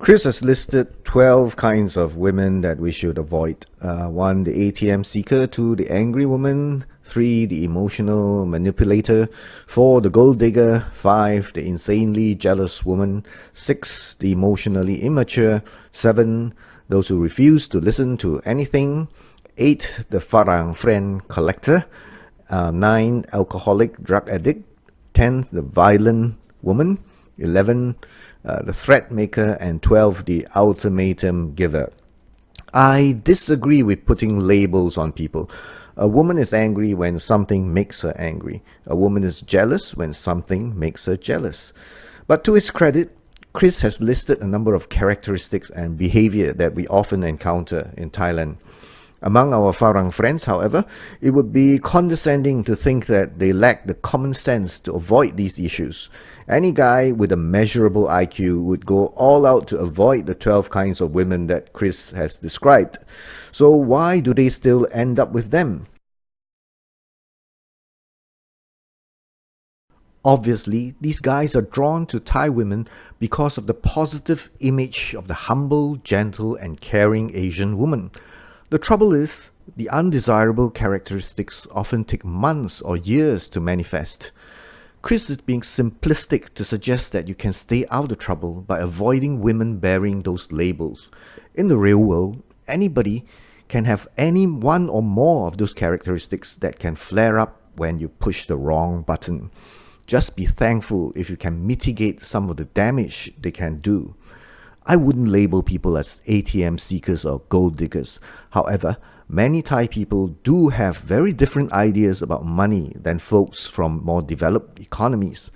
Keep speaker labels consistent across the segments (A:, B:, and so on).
A: Chris has listed 12 kinds of women that we should avoid. 1, the ATM seeker. 2, the angry woman. 3, the emotional manipulator. 4, the gold digger. 5, the insanely jealous woman. 6, the emotionally immature. 7, those who refuse to listen to anything. 8, the farang friend collector. 9, alcoholic drug addict. 10, the violent woman. 11, the threat maker, and 12, the ultimatum giver. I disagree with putting labels on people. A woman is angry when something makes her angry. A woman is jealous when something makes her jealous. But to his credit, Chris has listed a number of characteristics and behavior that we often encounter in Thailand. Among our Farang friends, however, it would be condescending to think that they lack the common sense to avoid these issues. Any guy with a measurable IQ would go all out to avoid the 12 kinds of women that Chris has described. So why do they still end up with them? Obviously, these guys are drawn to Thai women because of the positive image of the humble, gentle, and caring Asian woman. The trouble is, the undesirable characteristics often take months or years to manifest. Chris is being simplistic to suggest that you can stay out of trouble by avoiding women bearing those labels. In the real world, anybody can have any one or more of those characteristics that can flare up when you push the wrong button. Just be thankful if you can mitigate some of the damage they can do. I wouldn't label people as ATM seekers or gold diggers. However, many Thai people do have very different ideas about money than folks from more developed economies.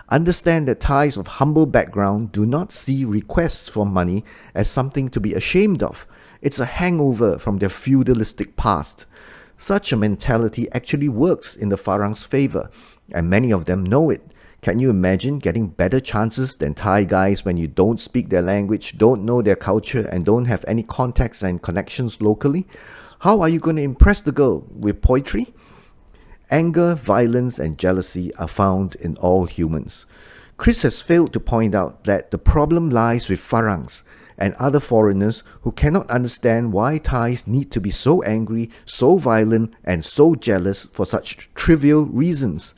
A: Understand that Thais of humble background do not see requests for money as something to be ashamed of. It's a hangover from their feudalistic past. Such a mentality actually works in the Farang's favor, and many of them know it. Can you imagine getting better chances than Thai guys when you don't speak their language, don't know their culture, and don't have any contacts and connections locally? How are you going to impress the girl? With poetry? Anger, violence, and jealousy are found in all humans. Chris has failed to point out that the problem lies with Farangs and other foreigners who cannot understand why Thais need to be so angry, so violent, and so jealous for such trivial reasons.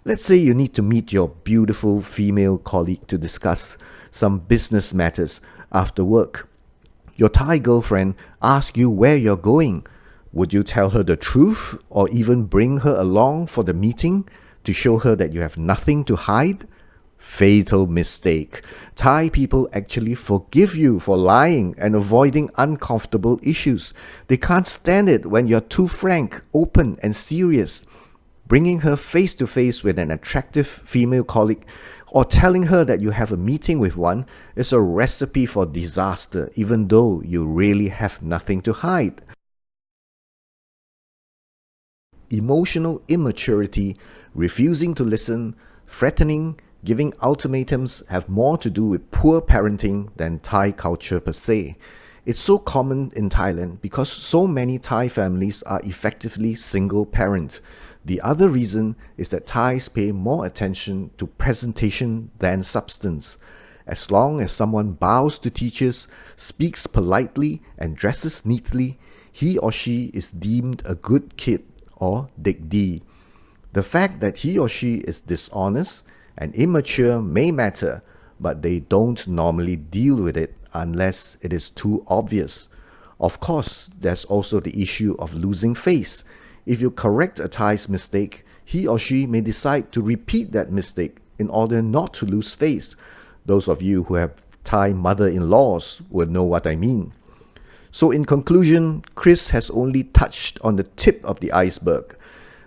A: Let's say you need to meet your beautiful female colleague to discuss some business matters after work. Your Thai girlfriend asks you where you're going. Would you tell her the truth or even bring her along for the meeting to show her that you have nothing to hide? Fatal mistake. Thai people actually forgive you for lying and avoiding uncomfortable issues. They can't stand it when you're too frank, open, and serious. Bringing her face to face with an attractive female colleague or telling her that you have a meeting with one is a recipe for disaster, even though you really have nothing to hide. Emotional immaturity, refusing to listen, threatening, giving ultimatums have more to do with poor parenting than Thai culture per se. It's so common in Thailand because so many Thai families are effectively single parent. The other reason is that Thais pay more attention to presentation than substance. As long as someone bows to teachers, speaks politely, and dresses neatly, he or she is deemed a good kid or digdi. The fact that he or she is dishonest and immature may matter, but they don't normally deal with it unless it is too obvious. Of course, there's also the issue of losing face. If you correct a Thai's mistake, he or she may decide to repeat that mistake in order not to lose face. Those of you who have Thai mother-in-laws will know what I mean. So in conclusion, Chris has only touched on the tip of the iceberg.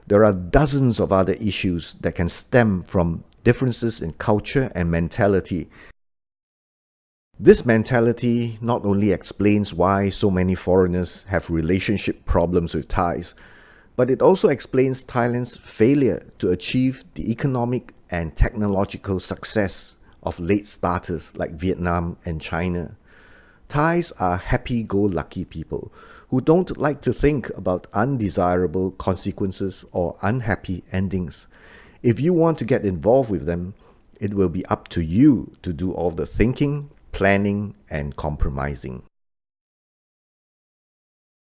A: There are dozens of other issues that can stem from differences in culture and mentality. This mentality not only explains why so many foreigners have relationship problems with Thais, but it also explains Thailand's failure to achieve the economic and technological success of late starters like Vietnam and China. Thais are happy-go-lucky people who don't like to think about undesirable consequences or unhappy endings. If you want to get involved with them, it will be up to you to do all the thinking, planning, and compromising.